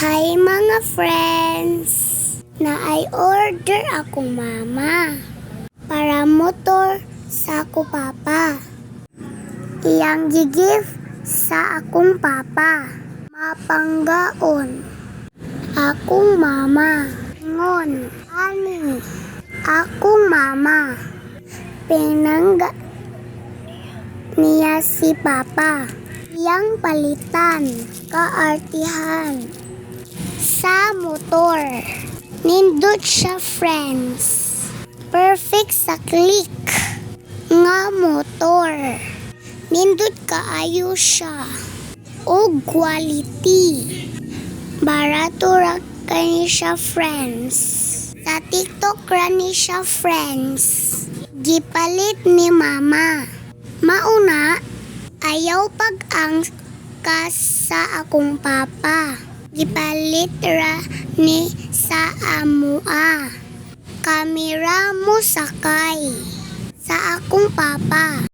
Hi mga friends! Na-order akong mama para motor sa ako papa. Iyang gigift sa akong papa. Mapanggaon. Akong mama. Ngon. Ani. Akong mama. Pinangga niya si papa. Iyang palitan. Kaartihan. Sa motor. Nindot siya friends. Perfect sa click. Nga motor. Nindot kaayo siya. O quality. Barato ra kani siya friends. Sa TikTok ra ni siya friends. Gipalit ni mama. Mauna, ayaw pag-angkas sa akong papa. Gipalit ra ni sa amua. Kamera mo sakay sa akong papa.